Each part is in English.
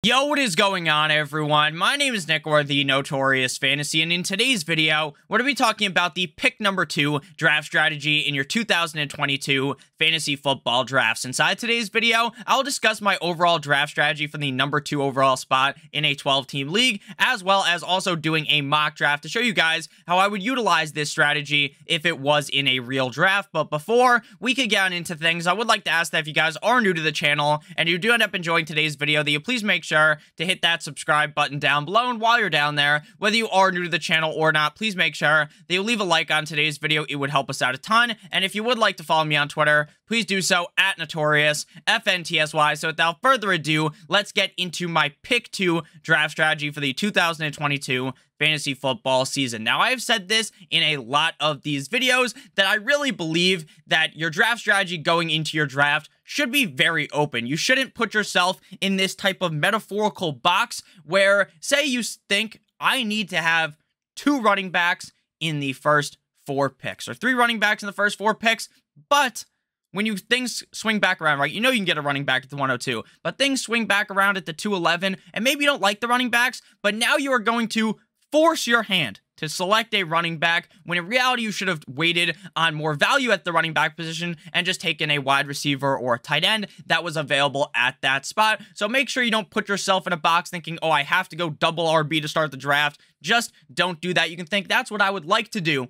Yo, what is going on, everyone? My name is Nick, or the Notorious Fantasy, and in today's video, we're going to be talking about the pick number 2 draft strategy in your 2022 fantasy football drafts. Inside today's video, I'll discuss my overall draft strategy for the number 2 overall spot in a 12-team league, as well as also doing a mock draft to show you guys how I would utilize this strategy if it was in a real draft. But before we could get into things, I would like to ask that if you guys are new to the channel and you do end up enjoying today's video, that you please make sure to hit that subscribe button down below. And while you're down there, whether you are new to the channel or not, please make sure that you leave a like on today's video. It would help us out a ton. And if you would like to follow me on Twitter, please do so at Notorious FNTSY. So without further ado, let's get into my pick 2 draft strategy for the 2022 fantasy football season. Now, I have said this in a lot of these videos that I really believe that your draft strategy going into your draft should be very open. You shouldn't put yourself in this type of metaphorical box where, say you think I need to have 2 running backs in the first 4 picks or 3 running backs in the first 4 picks, but when things swing back around, right, you know you can get a running back at the 102, but things swing back around at the 211, and maybe you don't like the running backs, but now you are going to force your hand to select a running back, when in reality you should have waited on more value at the running back position and just taken a wide receiver or a tight end that was available at that spot. So make sure you don't put yourself in a box thinking, oh, I have to go double RB to start the draft. Just don't do that. You can think that's what I would like to do.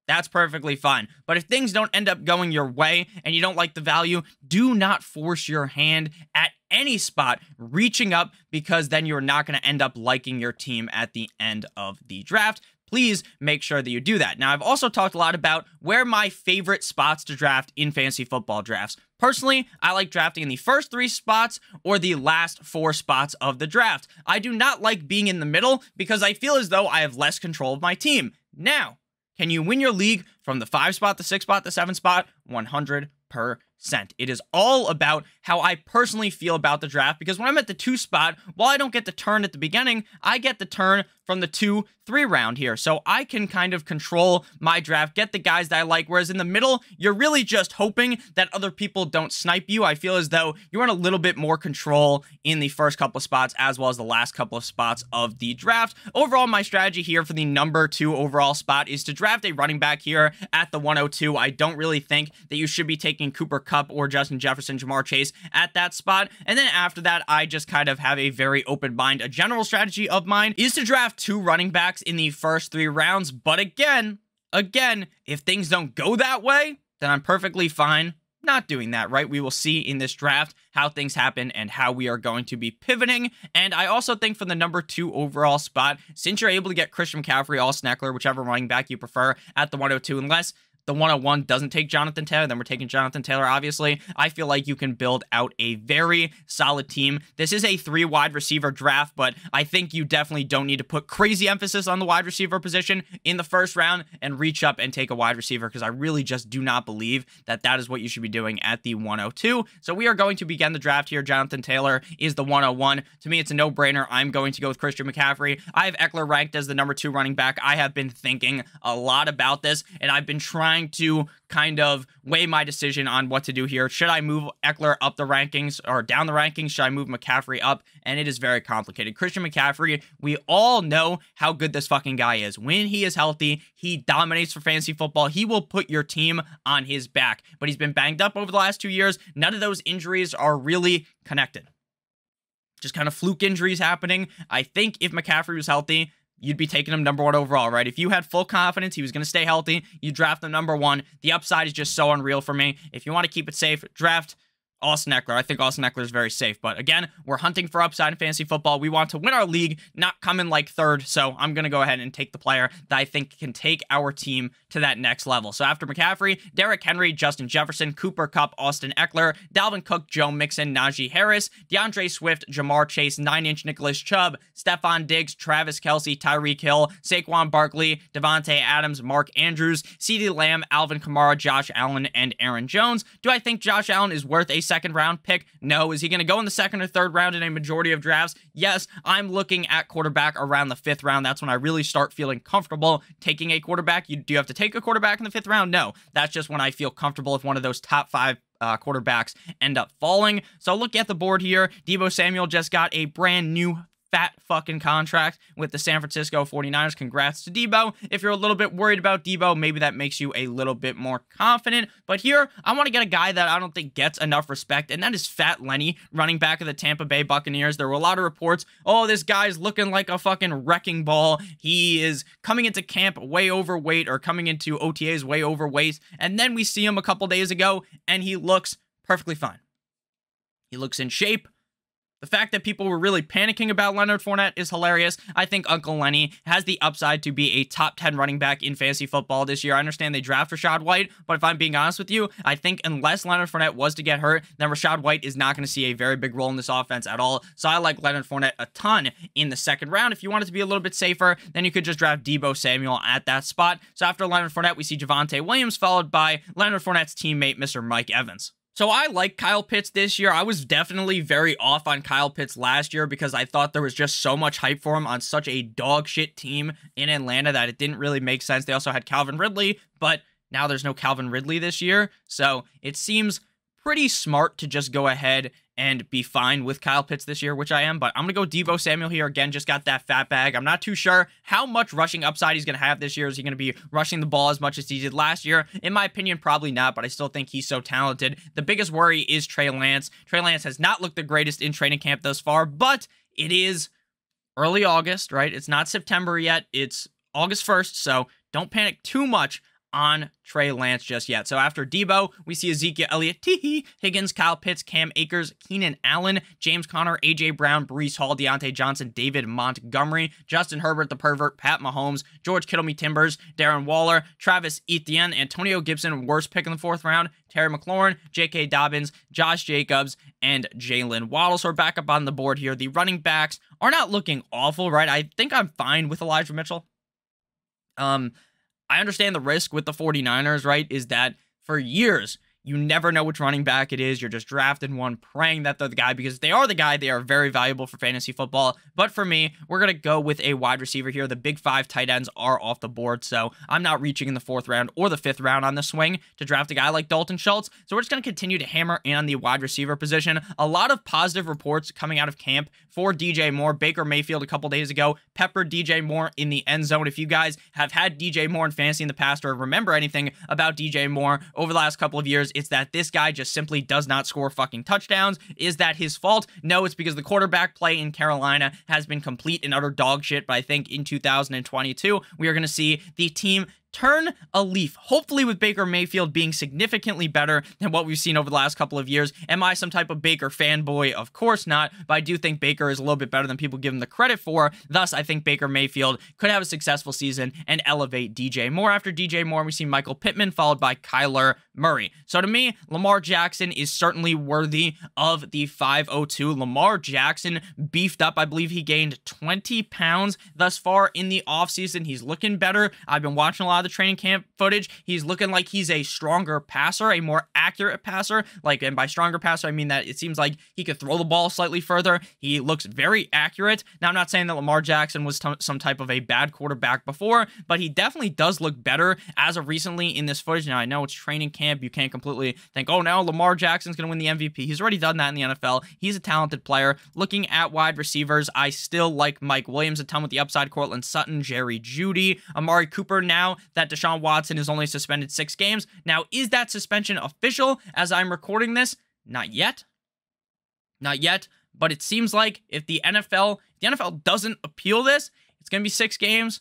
That's perfectly fine. But if things don't end up going your way and you don't like the value, do not force your hand at any spot reaching up, because then you're not going to end up liking your team at the end of the draft. Please make sure that you do that. Now, I've also talked a lot about where my favorite spots to draft in fantasy football drafts. Personally, I like drafting in the first 3 spots or the last 4 spots of the draft. I do not like being in the middle because I feel as though I have less control of my team. Now, can you win your league from the 5 spot, the 6 spot, the 7 spot? 100%. It is all about how I personally feel about the draft, because when I'm at the 2 spot, while I don't get the turn at the beginning, I get the turn from the 2-3 round here. So I can kind of control my draft, get the guys that I like, whereas in the middle, you're really just hoping that other people don't snipe you. I feel as though you're in a little bit more control in the first couple of spots as well as the last couple of spots of the draft. Overall, my strategy here for the number 2 overall spot is to draft a running back here at the 102. I don't really think that you should be taking Cooper Kupp or Justin Jefferson, Jamar Chase at that spot. And then after that, I just kind of have a very open mind. A general strategy of mine is to draft 2 running backs in the first 3 rounds. But again, if things don't go that way, then I'm perfectly fine not doing that, right? We will see in this draft how things happen and how we are going to be pivoting. And I also think for the number 2 overall spot, since you're able to get Christian McCaffrey, Austin Eckler, whichever running back you prefer at the 102, unless the 101 doesn't take Jonathan Taylor, then we're taking Jonathan Taylor, obviously. I feel like you can build out a very solid team. This is a 3 wide receiver draft, but I think you definitely don't need to put crazy emphasis on the wide receiver position in the first round and reach up and take a wide receiver, because I really just do not believe that that is what you should be doing at the 102. So we are going to begin the draft here. Jonathan Taylor is the 101. To me, it's a no-brainer. I'm going to go with Christian McCaffrey. I have Eckler ranked as the number 2 running back. I have been thinking a lot about this, and I've been trying to kind of weigh my decision on what to do here. Should I move Eckler up the rankings or down the rankings? Should I move McCaffrey up? And it is very complicated. Christian McCaffrey, we all know how good this fucking guy is. When he is healthy, he dominates for fantasy football. He will put your team on his back. But he's been banged up over the last 2 years. None of those injuries are really connected. Just kind of fluke injuries happening. I think if McCaffrey was healthy, you'd be taking him number 1 overall, right? If you had full confidence he was going to stay healthy, you draft him number 1. The upside is just so unreal for me. If you want to keep it safe, draft Austin Eckler. I think Austin Eckler is very safe. But again, we're hunting for upside in fantasy football. We want to win our league, not come in like 3rd. So I'm going to go ahead and take the player that I think can take our team to that next level. So after McCaffrey, Derrick Henry, Justin Jefferson, Cooper Kupp, Austin Eckler, Dalvin Cook, Joe Mixon, Najee Harris, DeAndre Swift, Jamar Chase, 9-inch Nicholas Chubb, Stephon Diggs, Travis Kelce, Tyreek Hill, Saquon Barkley, Devontae Adams, Mark Andrews, CeeDee Lamb, Alvin Kamara, Josh Allen, and Aaron Jones. Do I think Josh Allen is worth a 2nd round pick? No. Is he going to go in the 2nd or 3rd round in a majority of drafts? Yes. I'm looking at quarterback around the 5th round. That's when I really start feeling comfortable taking a quarterback. Do you have to take a quarterback in the 5th round? No. That's just when I feel comfortable if one of those top 5 quarterbacks end up falling. So look at the board here. Deebo Samuel just got a brand new fat fucking contract with the San Francisco 49ers. Congrats to Deebo. If you're a little bit worried about Deebo, maybe that makes you a little bit more confident. But here, I want to get a guy that I don't think gets enough respect, and that is Fat Lenny, running back of the Tampa Bay Buccaneers. There were a lot of reports, oh, this guy's looking like a fucking wrecking ball. He is coming into camp way overweight, or coming into OTAs way overweight, and then we see him a couple days ago, and he looks perfectly fine. He looks in shape. The fact that people were really panicking about Leonard Fournette is hilarious. I think Uncle Lenny has the upside to be a top 10 running back in fantasy football this year. I understand they draft Rachaad White, but if I'm being honest with you, I think unless Leonard Fournette was to get hurt, then Rachaad White is not going to see a very big role in this offense at all. So I like Leonard Fournette a ton in the second round. If you wanted to be a little bit safer, then you could just draft Deebo Samuel at that spot. So after Leonard Fournette, we see Javonte Williams, followed by Leonard Fournette's teammate, Mr. Mike Evans. So I like Kyle Pitts this year. I was definitely very off on Kyle Pitts last year because I thought there was just so much hype for him on such a dog shit team in Atlanta that it didn't really make sense. They also had Calvin Ridley, but now there's no Calvin Ridley this year. So it seems pretty smart to just go ahead and be fine with Kyle Pitts this year, which I am, but I'm going to go Deebo Samuel here. Again, just got that fat bag. I'm not too sure how much rushing upside he's going to have this year. Is he going to be rushing the ball as much as he did last year? In my opinion, probably not, but I still think he's so talented. The biggest worry is Trey Lance. Trey Lance has not looked the greatest in training camp thus far, but it is early August, right? It's not September yet. It's August 1st, so don't panic too much on Trey Lance just yet. So after Deebo, we see Ezekiel Elliott, Higgins, Kyle Pitts, Cam Akers, Keenan Allen, James Conner, A.J. Brown, Breece Hall, Deontay Johnson, David Montgomery, Justin Herbert, the pervert, Pat Mahomes, George Kittle, me Timbers, Darren Waller, Travis Etienne, Antonio Gibson, worst pick in the 4th round, Terry McLaurin, J.K. Dobbins, Josh Jacobs, and Jalen Waddle. So we're back up on the board here. The running backs are not looking awful, right? I think I'm fine with Elijah Mitchell. I understand the risk with the 49ers, right, is that for years, you never know which running back it is. You're just drafting one, praying that they're the guy, because if they are the guy, they are very valuable for fantasy football. But for me, we're going to go with a wide receiver here. The big 5 tight ends are off the board, so I'm not reaching in the 4th round or the 5th round on the swing to draft a guy like Dalton Schultz. So we're just going to continue to hammer in on the wide receiver position. A lot of positive reports coming out of camp for DJ Moore. Baker Mayfield a couple days ago peppered DJ Moore in the end zone. If you guys have had DJ Moore in fantasy in the past or remember anything about DJ Moore over the last couple of years, it's that this guy just simply does not score fucking touchdowns. Is that his fault? No, it's because the quarterback play in Carolina has been complete and utter dog shit. But I think in 2022, we are going to see the team turn a leaf, hopefully with Baker Mayfield being significantly better than what we've seen over the last couple of years. Am I some type of Baker fanboy? Of course not, but I do think Baker is a little bit better than people give him the credit for. Thus, I think Baker Mayfield could have a successful season and elevate DJ Moore. After DJ Moore, we see Michael Pittman, followed by Kyler Murray. So to me, Lamar Jackson is certainly worthy of the 502. Lamar Jackson beefed up. I believe he gained 20 pounds thus far in the offseason. He's looking better. I've been watching a lot of the training camp footage. He's looking like he's a stronger passer, a more accurate passer. And by stronger passer, I mean that it seems like he could throw the ball slightly further. He looks very accurate. Now, I'm not saying that Lamar Jackson was some type of a bad quarterback before, but he definitely does look better as of recently in this footage. Now, I know it's training camp. You can't completely think, oh, now Lamar Jackson's going to win the MVP. He's already done that in the NFL. He's a talented player. Looking at wide receivers, I still like Mike Williams a ton with the upside. Cortland Sutton, Jerry Jeudy, Amari Cooper. Now that Deshaun Watson is only suspended 6 games. Now, is that suspension official as I'm recording this? Not yet. Not yet. But it seems like if the NFL doesn't appeal this, it's going to be 6 games.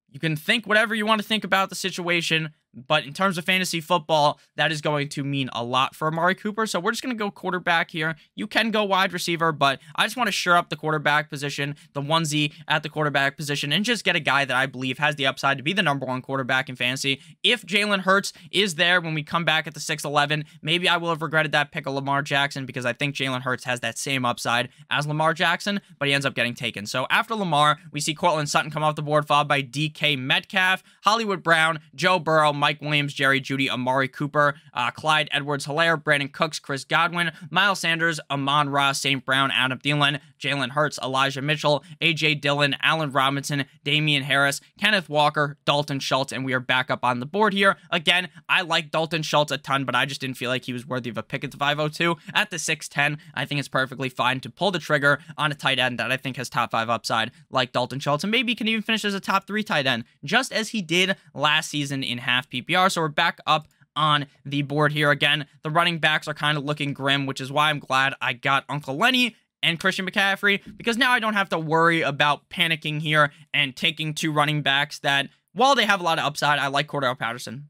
You can think whatever you want to think about the situation, but in terms of fantasy football, that is going to mean a lot for Amari Cooper. So we're just going to go quarterback here. You can go wide receiver, but I just want to shore up the quarterback position, the onesie at the quarterback position, and just get a guy that I believe has the upside to be the #1 quarterback in fantasy. If Jalen Hurts is there when we come back at the 6-11, maybe I will have regretted that pick of Lamar Jackson because I think Jalen Hurts has that same upside as Lamar Jackson, but he ends up getting taken. So after Lamar, we see Cortland Sutton come off the board, followed by DK Metcalf, Hollywood Brown, Joe Burrow, Mike Williams, Jerry Jeudy, Amari Cooper, Clyde Edwards-Helaire, Brandon Cooks, Chris Godwin, Miles Sanders, Amon-Ra St. Brown, Adam Thielen, Jalen Hurts, Elijah Mitchell, A.J. Dillon, Allen Robinson, Damian Harris, Kenneth Walker, Dalton Schultz, and we are back up on the board here. Again, I like Dalton Schultz a ton, but I just didn't feel like he was worthy of a pick at the 502. At the 610, I think it's perfectly fine to pull the trigger on a tight end that I think has top 5 upside, like Dalton Schultz, and maybe can even finish as a top 3 tight end, just as he did last season in half PPR. So we're back up on the board here. Again, the running backs are kind of looking grim, which is why I'm glad I got Uncle Lenny and Christian McCaffrey, because now I don't have to worry about panicking here and taking 2 running backs that, while they have a lot of upside, I like Cordell Patterson.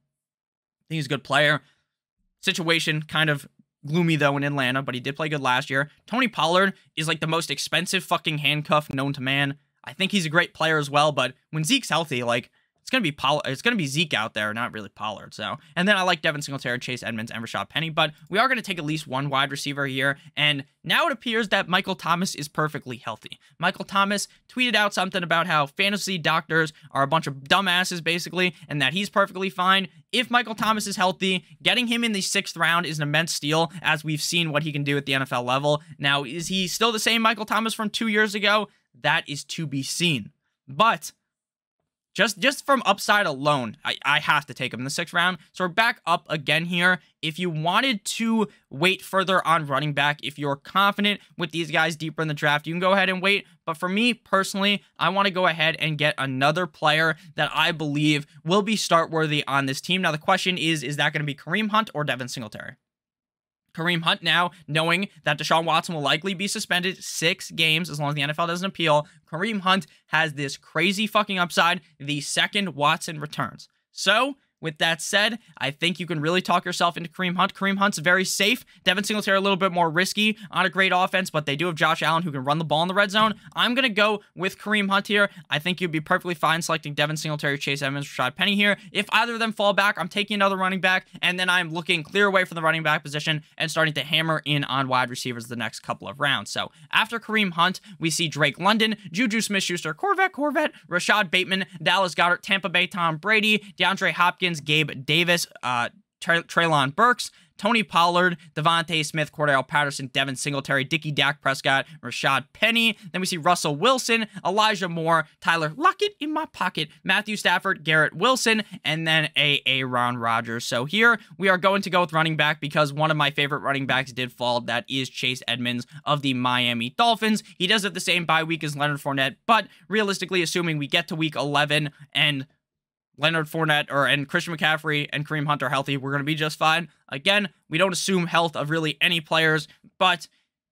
I think he's a good player. Situation kind of gloomy, though, in Atlanta, but he did play good last year. Tony Pollard is like the most expensive fucking handcuff known to man. I think he's a great player as well, but when Zeke's healthy, like, it's gonna be Zeke out there, not really Pollard. So, and then I like Devin Singletary, Chase Edmonds, and Rashad Penny, but we are gonna take at least 1 wide receiver here. And now it appears that Michael Thomas is perfectly healthy. Michael Thomas tweeted out something about how fantasy doctors are a bunch of dumbasses, basically, and that he's perfectly fine. If Michael Thomas is healthy, getting him in the 6th round is an immense steal, as we've seen what he can do at the NFL level. Now, is he still the same Michael Thomas from 2 years ago? That is to be seen. But just from upside alone, I have to take him in the 6th round. So we're back up again here. If you wanted to wait further on running back, if you're confident with these guys deeper in the draft, you can go ahead and wait. But for me, personally, I want to go ahead and get another player that I believe will be start-worthy on this team. Now, the question is that going to be Kareem Hunt or Devin Singletary? Kareem Hunt now, knowing that Deshaun Watson will likely be suspended 6 games as long as the NFL doesn't appeal, Kareem Hunt has this crazy fucking upside the second Watson returns. So, with that said, I think you can really talk yourself into Kareem Hunt. Kareem Hunt's very safe. Devin Singletary a little bit more risky on a great offense, but they do have Josh Allen who can run the ball in the red zone. I'm going to go with Kareem Hunt here. I think you'd be perfectly fine selecting Devin Singletary, Chase Edmonds, Rashad Penny here. If either of them fall back, I'm taking another running back, and then I'm looking clear away from the running back position and starting to hammer in on wide receivers the next couple of rounds. So after Kareem Hunt, we see Drake London, Juju Smith-Schuster, Corvette, Rashad Bateman, Dallas Goedert, Tampa Bay Tom Brady, DeAndre Hopkins, Gabe Davis, Treylon Burks, Tony Pollard, Devontae Smith, Cordell Patterson, Devin Singletary, Dak Prescott, Rashad Penny. Then we see Russell Wilson, Elijah Moore, Tyler Lockett in my pocket, Matthew Stafford, Garrett Wilson, and then Aaron Rodgers. So here we are going to go with running back because one of my favorite running backs did fall. That is Chase Edmonds of the Miami Dolphins. He does have the same bye week as Leonard Fournette, but realistically, assuming we get to week 11 and Leonard Fournette and Christian McCaffrey and Kareem Hunt are healthy, we're going to be just fine. Again, we don't assume health of really any players, but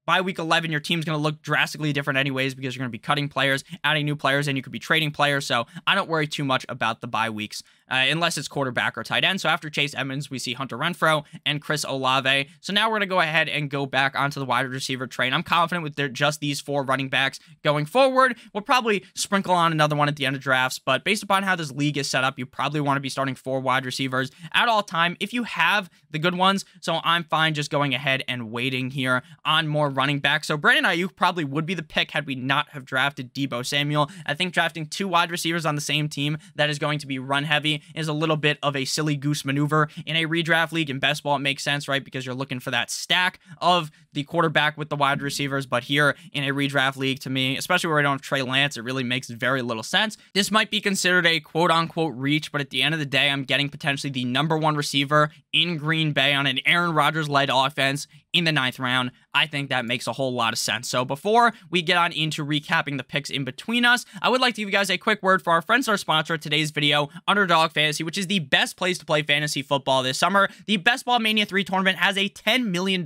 by week 11, your team's going to look drastically different anyways because you're going to be cutting players, adding new players, and you could be trading players. So I don't worry too much about the bye weeks unless it's quarterback or tight end. So after Chase Edmonds, we see Hunter Renfrow and Chris Olave. So now we're going to go ahead and go back onto the wide receiver train. I'm confident with just these 4 running backs going forward. We'll probably sprinkle on another one at the end of drafts, but based upon how this league is set up, you probably want to be starting 4 wide receivers at all time if you have the good ones. So I'm fine just going ahead and waiting here on more running backs. So Brandon Ayuk probably would be the pick had we not have drafted Deebo Samuel. I think drafting 2 wide receivers on the same team that is going to be run heavy is a little bit of a silly goose maneuver. In a redraft league, in best ball, it makes sense, right? Because you're looking for that stack of the quarterback with the wide receivers. But here in a redraft league, to me, especially where I don't have Trey Lance, it really makes very little sense. This might be considered a quote-unquote reach, but at the end of the day, I'm getting potentially the #1 receiver in Green Bay on an Aaron Rodgers-led offense in the 9th round. I think that makes a whole lot of sense. So before we get on into recapping the picks in between us, I would like to give you guys a quick word for our friends, our sponsor of today's video, Underdog Fantasy, which is the best place to play fantasy football this summer. The Best Ball Mania 3 tournament has a $10 million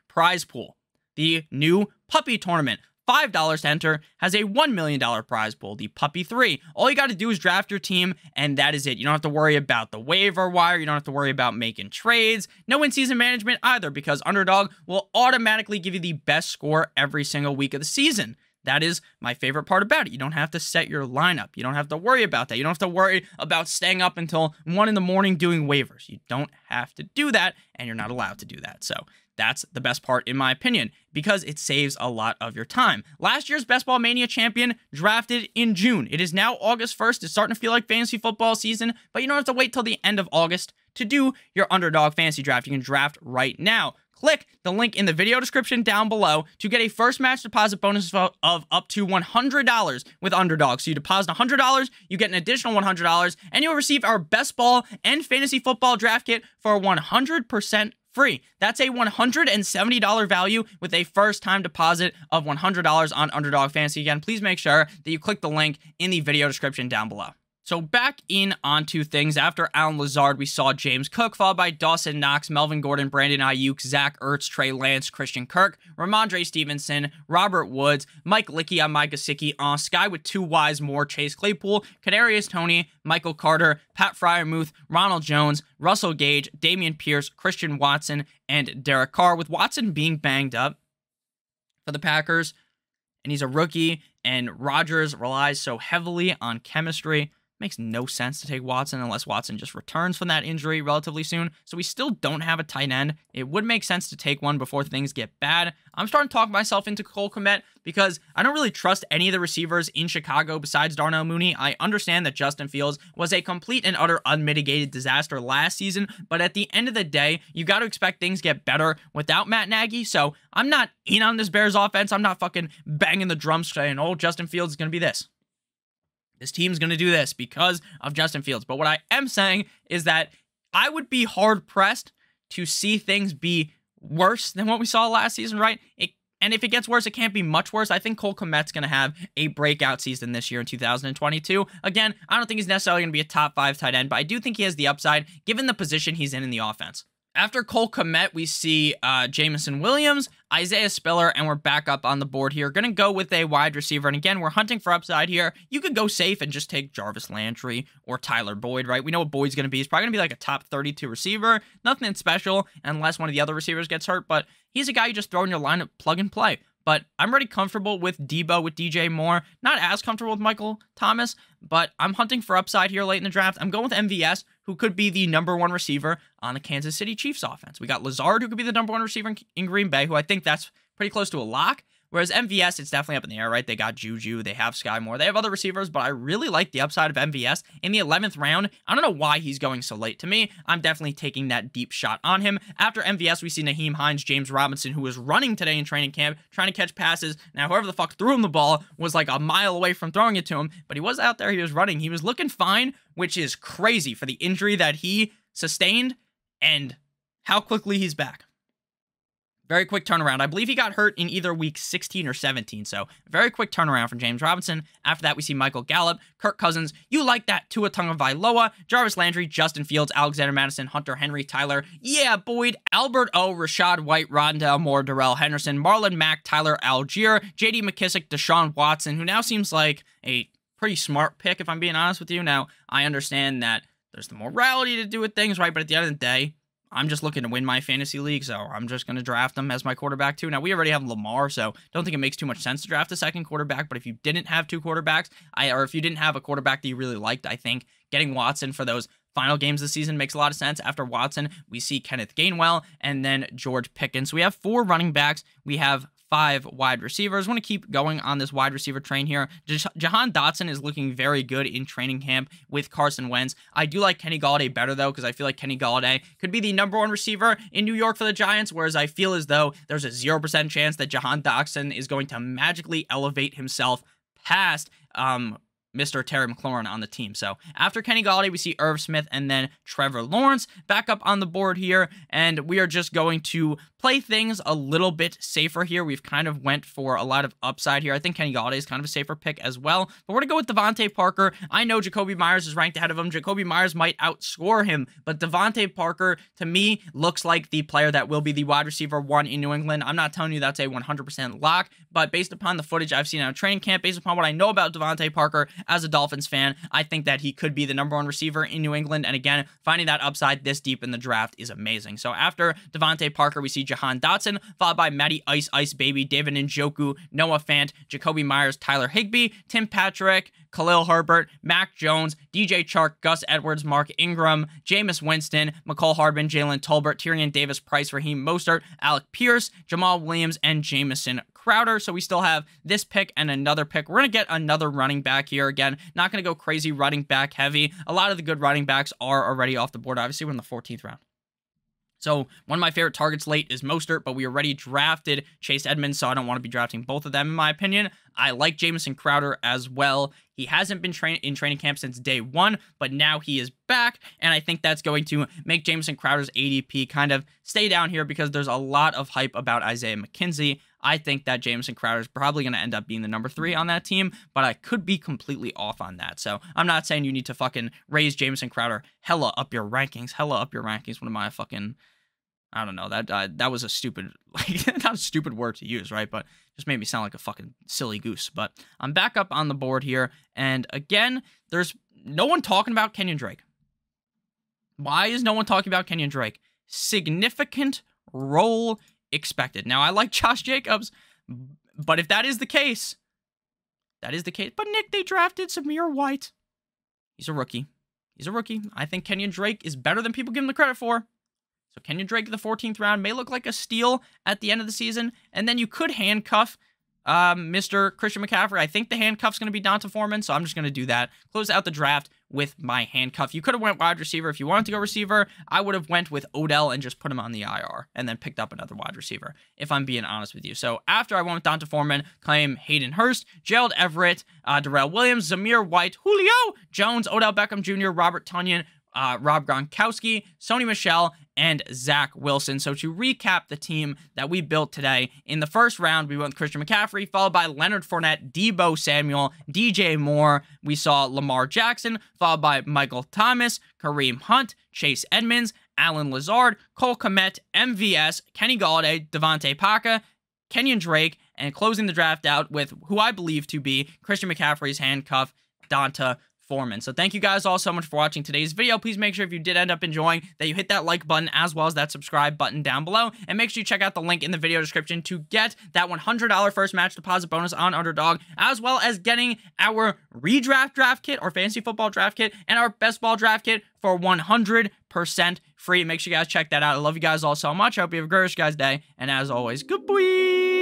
prize pool. The new Puppy Tournament, $5 to enter, has a $1 million prize pool, the Puppy 3. All you got to do is draft your team, and that is it. You don't have to worry about the waiver wire. You don't have to worry about making trades. No in-season management either, because Underdog will automatically give you the best score every single week of the season. That is my favorite part about it. You don't have to set your lineup. You don't have to worry about that. You don't have to worry about staying up until 1 in the morning doing waivers. You don't have to do that, and you're not allowed to do that. So that's the best part in my opinion, because it saves a lot of your time. Last year's Best Ball Mania champion drafted in June. It is now August 1st. It's starting to feel like fantasy football season, but you don't have to wait till the end of August to do your underdog fantasy draft. You can draft right now. Click the link in the video description down below to get a first match deposit bonus of up to $100 with Underdog. So you deposit $100, you get an additional $100, and you'll receive our best ball and fantasy football draft kit for 100% free. That's a $170 value with a first-time deposit of $100 on Underdog Fantasy. Again, please make sure that you click the link in the video description down below. So back in onto things, after Allen Lazard, we saw James Cook, followed by Dawson Knox, Melvin Gordon, Brandon Ayuk, Zach Ertz, Trey Lance, Christian Kirk, Ramondre Stevenson, Robert Woods, Mike Licky on Mike Gesicki, Sky with 2 Wise Moore, Chase Claypool, Kadarius Toney, Michael Carter, Pat Freiermuth, Ronald Jones, Russell Gage, Dameon Pierce, Christian Watson, and Derek Carr, with Watson being banged up for the Packers, and he's a rookie, and Rodgers relies so heavily on chemistry. Makes no sense to take Watson unless Watson just returns from that injury relatively soon. So we still don't have a tight end. It would make sense to take one before things get bad. I'm starting to talk myself into Cole Kmet because I don't really trust any of the receivers in Chicago besides Darnell Mooney. I understand that Justin Fields was a complete and utter unmitigated disaster last season, but at the end of the day, you got to expect things get better without Matt Nagy. So I'm not in on this Bears offense. I'm not fucking banging the drums saying, oh, Justin Fields is going to be this. This team's going to do this because of Justin Fields. But what I am saying is that I would be hard-pressed to see things be worse than what we saw last season, right? And if it gets worse, it can't be much worse. I think Cole Kmet's going to have a breakout season this year in 2022. Again, I don't think he's necessarily going to be a top 5 tight end, but I do think he has the upside given the position he's in the offense. After Cole Kmet, we see Jameson Williams, Isaiah Spiller, and we're back up on the board here. Going to go with a wide receiver. And again, we're hunting for upside here. You could go safe and just take Jarvis Landry or Tyler Boyd, right? We know what Boyd's going to be. He's probably going to be like a top 32 receiver. Nothing special unless one of the other receivers gets hurt. But he's a guy you just throw in your lineup, plug and play. But I'm already comfortable with Debo, with DJ Moore. Not as comfortable with Michael Thomas, but I'm hunting for upside here late in the draft. I'm going with MVS, who could be the #1 receiver on the Kansas City Chiefs offense. We got Lazard, who could be the #1 receiver in Green Bay, who I think that's pretty close to a lock. Whereas MVS, it's definitely up in the air, right? They got Juju, they have Sky Moore, they have other receivers, but I really like the upside of MVS in the 11th round. I don't know why he's going so late. To me, I'm definitely taking that deep shot on him. After MVS, we see Naheem Hines, James Robinson, who was running today in training camp, trying to catch passes. Now, whoever the fuck threw him the ball was like a mile away from throwing it to him, but he was out there, he was running, he was looking fine, which is crazy for the injury that he sustained and how quickly he's back. Very quick turnaround. I believe he got hurt in either week 16 or 17, so very quick turnaround from James Robinson. After that, we see Michael Gallup, Kirk Cousins, you like that, Tua Tagovailoa, Jarvis Landry, Justin Fields, Alexander Madison, Hunter Henry, Tyler, yeah, Boyd, Albert O, Rashad White, Rondale Moore, Darrell Henderson, Marlon Mack, Tyler Algier, J.D. McKissick, Deshaun Watson, who now seems like a pretty smart pick, if I'm being honest with you. Now, I understand that there's the morality to do with things, right, but at the end of the day, I'm just looking to win my fantasy league, so I'm just going to draft him as my quarterback too. Now, we already have Lamar, so don't think it makes too much sense to draft a second quarterback, but if you didn't have 2 quarterbacks, or if you didn't have a quarterback that you really liked, I think getting Watson for those final games of the season makes a lot of sense. After Watson, we see Kenneth Gainwell and then George Pickens. We have 4 running backs. We have 5 wide receivers. I want to keep going on this wide receiver train here. Jahan Dotson is looking very good in training camp with Carson Wentz. I do like Kenny Golladay better, though, because I feel like Kenny Golladay could be the #1 receiver in New York for the Giants, whereas I feel as though there's a 0% chance that Jahan Dotson is going to magically elevate himself past Mr. Terry McLaurin on the team. So after Kenny Golladay, we see Irv Smith and then Trevor Lawrence back up on the board here, and we are just going to play things a little bit safer here. We've kind of went for a lot of upside here. I think Kenny Golladay is kind of a safer pick as well, but we're going to go with Devontae Parker. I know Jacoby Myers is ranked ahead of him. Jacoby Myers might outscore him, but Devontae Parker, to me, looks like the player that will be the wide receiver 1 in New England. I'm not telling you that's a 100% lock, but based upon the footage I've seen out of training camp, based upon what I know about Devontae Parker as a Dolphins fan, I think that he could be the #1 receiver in New England. And again, finding that upside this deep in the draft is amazing. So after Devontae Parker, we see Jahan Dotson, followed by Matty Ice Baby, David Njoku, Noah Fant, Jacoby Myers, Tyler Higbee, Tim Patrick, Khalil Herbert, Mac Jones, DJ Chark, Gus Edwards, Mark Ingram, Jameis Winston, McCole Hardman, Jalen Tolbert, Tyrion Davis Price, Raheem Mostert, Alec Pierce, Jamal Williams, and Jamison Crowder. So we still have this pick and another pick. We're going to get another running back here. Again, not going to go crazy running back heavy. A lot of the good running backs are already off the board. Obviously, we're in the 14th round. So one of my favorite targets late is Mostert, but we already drafted Chase Edmonds, so I don't want to be drafting both of them, in my opinion. I like Jamison Crowder as well. He hasn't been in training camp since day one, but now he is back, and I think that's going to make Jamison Crowder's ADP kind of stay down here because there's a lot of hype about Isaiah McKenzie. I think that Jamison Crowder is probably going to end up being the number 3 on that team, but I could be completely off on that. So I'm not saying you need to fucking raise Jamison Crowder hella up your rankings. One of my fucking, I don't know, that was a stupid, like, not a stupid word to use, right? But just made me sound like a fucking silly goose. But I'm back up on the board here, and again, there's no one talking about Kenyon Drake. Why is no one talking about Kenyon Drake? Significant role expected. Now, I like Josh Jacobs, but if that is the case, But Nick, they drafted Zamir White. He's a rookie. I think Kenyon Drake is better than people give him the credit for. So Kenyon Drake in the 14th round may look like a steal at the end of the season. And then you could handcuff Mr. Christian McCaffrey. I think the handcuff's going to be Donta Foreman, so I'm just going to do that. Close out the draft with my handcuff. You could have went wide receiver if you wanted to go receiver. I would have went with Odell and just put him on the IR and then picked up another wide receiver, if I'm being honest with you. So after I went with Donta Foreman, claim Hayden Hurst, Gerald Everett, Darrell Williams, Zamir White, Julio Jones, Odell Beckham Jr., Robert Tonyan, Rob Gronkowski, Sony Michel, and Zach Wilson. So to recap the team that we built today, in the first round, we went with Christian McCaffrey, followed by Leonard Fournette, Deebo Samuel, DJ Moore. We saw Lamar Jackson, followed by Michael Thomas, Kareem Hunt, Chase Edmonds, Alan Lazard, Cole Kmet, MVS, Kenny Golladay, Devontae Parker, Kenyon Drake, and closing the draft out with who I believe to be Christian McCaffrey's handcuff, Donta Foreman. So thank you guys all so much for watching today's video. Please make sure if you did end up enjoying that you hit that like button as well as that subscribe button down below, and make sure you check out the link in the video description to get that $100 first match deposit bonus on Underdog, as well as getting our redraft draft kit, or fantasy football draft kit, and our best ball draft kit for 100% free. Make sure you guys check that out. I love you guys all so much. I hope you have a great guys day, and as always, good boy.